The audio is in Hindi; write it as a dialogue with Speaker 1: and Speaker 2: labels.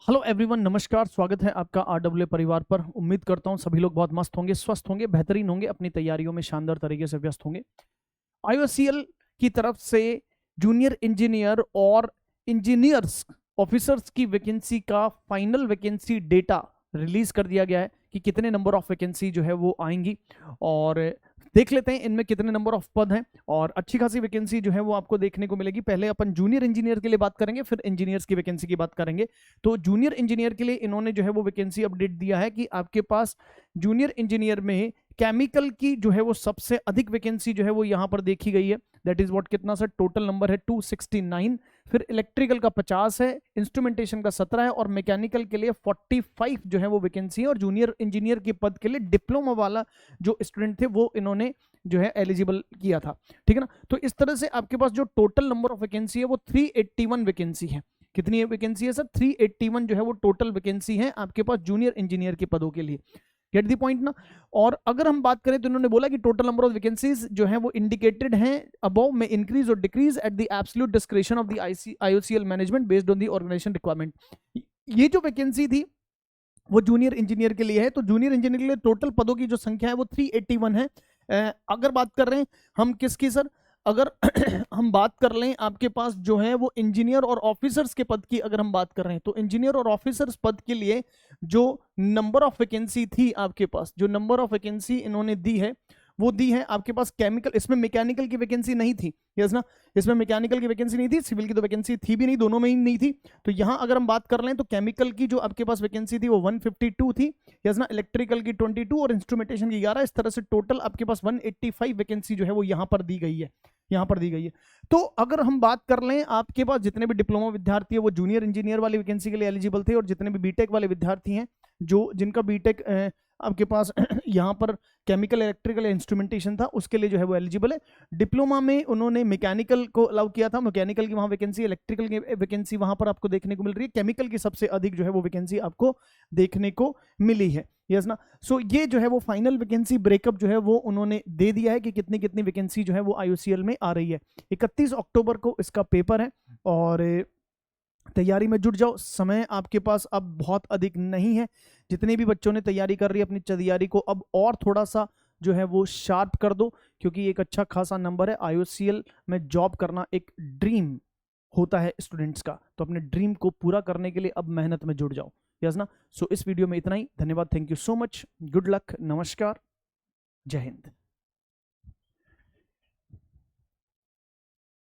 Speaker 1: हेलो एवरीवन, नमस्कार। स्वागत है आपका आरडब्ल्यू परिवार पर। उम्मीद करता हूं सभी लोग बहुत मस्त होंगे, स्वस्थ होंगे, बेहतरीन होंगे, अपनी तैयारियों में शानदार तरीके से व्यस्त होंगे। आईओसीएल की तरफ से जूनियर इंजीनियर और इंजीनियर्स ऑफिसर्स की वैकेंसी का फाइनल वैकेंसी डेटा रिलीज कर दिया गया है कि कितने नंबर ऑफ वैकेंसी जो है वो आएंगी, और देख लेते हैं इनमें कितने नंबर ऑफ पद हैं। और अच्छी खासी वैकेंसी जो है वो आपको देखने को मिलेगी। पहले अपन जूनियर इंजीनियर के लिए बात करेंगे, फिर इंजीनियर्स की वैकेंसी की बात करेंगे। तो जूनियर इंजीनियर के लिए इन्होंने जो है वो वैकेंसी अपडेट दिया है कि आपके पास जूनियर इंजीनियर में केमिकल की जो है वो सबसे अधिक वैकेंसी जो है वो यहां पर देखी गई है। दैट इज व्हाट, कितना सा टोटल नंबर है 269। फिर इलेक्ट्रिकल का 50 है, इंस्ट्रूमेंटेशन का 17 है, और मैकेनिकल के लिए 45 जो है वो वैकेंसी है। और जूनियर इंजीनियर के पद के लिए डिप्लोमा वाला जो स्टूडेंट थे वो इन्होंने जो है एलिजिबल किया था। ठीक है ना। तो इस तरह से आपके पास जो टोटल नंबर ऑफ वैकेंसी है वो 381 वैकेंसी है। कितनी वैकेंसी है सर? 381 जो है वो टोटल वैकेंसी है आपके पास जूनियर इंजीनियर के पदों के लिए। गेट दी पॉइंट ना। और अगर हम बात करें तो इन्होंने बोला कि टोटल नंबर ऑफ वैकेंसीज जो है वो इंडिकेटेड हैं अबव में इंक्रीज और decrease at the absolute discretion of the IOCL management based on the organisation requirement. ये जो वैकेंसी थी वो जूनियर इंजीनियर के लिए है। तो जूनियर इंजीनियर के लिए टोटल पदों की जो संख्या है वो 381 है। अगर बात कर रहे हैं हम किसकी सर, अगर हम बात कर लें आपके पास जो है वो इंजीनियर और ऑफिसर्स के पद की अगर हम बात कर रहे हैं, तो इंजीनियर और ऑफिसर्स पद के लिए जो नंबर ऑफ वैकेंसी थी आपके पास, जो नंबर ऑफ वैकेंसी इन्होंने दी है वो दी है आपके पास केमिकल। इसमें मैकेनिकल की वैकेंसी नहीं थी, यस ना। इसमें मैकेनिकल की वैकेंसी नहीं थी, सिविल की तो वैकेंसी थी भी नहीं, दोनों में ही नहीं थी। तो यहां अगर हम बात कर लें तो केमिकल की जो आपके पास वैकेंसी थी वो 152 थी, यस ना। इलेक्ट्रिकल की 22 और इंस्ट्रूमेंटेशन की 11। इस तरह से टोटल आपके पास 185 वैकेंसी जो है वो यहां पर दी गई है, यहां पर दी गई है। तो अगर हम बात कर लें आपके पास जितने भी डिप्लोमा विद्यार्थी है वो जूनियर इंजीनियर वाली वैकेंसी के लिए एलिजिबल थे, और जितने भी बीटेक वाले विद्यार्थी हैं जो जिनका बीटेक आपके पास यहाँ पर केमिकल, इलेक्ट्रिकल, इंस्ट्रूमेंटेशन था उसके लिए जो है वो एलिजिबल है। डिप्लोमा में उन्होंने मैकेनिकल को अलाउ किया था, मैकेनिकल की वहां वैकेंसी, इलेक्ट्रिकल की वैकेंसी वहां पर आपको देखने को मिल रही है। केमिकल की सबसे अधिक जो है वो वैकेंसी आपको देखने को मिली है, यस ना। सो ये जो है वो फाइनल वैकेंसी ब्रेकअप जो है वो उन्होंने दे दिया है कि कितनी कितनी वैकेंसी जो है वो आईओसीएल में आ रही है। 31 अक्टूबर को इसका पेपर है और तैयारी में जुट जाओ। समय आपके पास अब बहुत अधिक नहीं है। जितने भी बच्चों ने तैयारी कर रही है अपनी तैयारी को अब और थोड़ा सा जो है वो शार्प कर दो, क्योंकि एक अच्छा खासा नंबर है। आईओसीएल में जॉब करना एक ड्रीम होता है स्टूडेंट्स का, तो अपने ड्रीम को पूरा करने के लिए अब मेहनत में जुट जाओ, यस ना। सो इस वीडियो में इतना ही। धन्यवाद, thank you so much, good luck, नमस्कार, जय हिंद।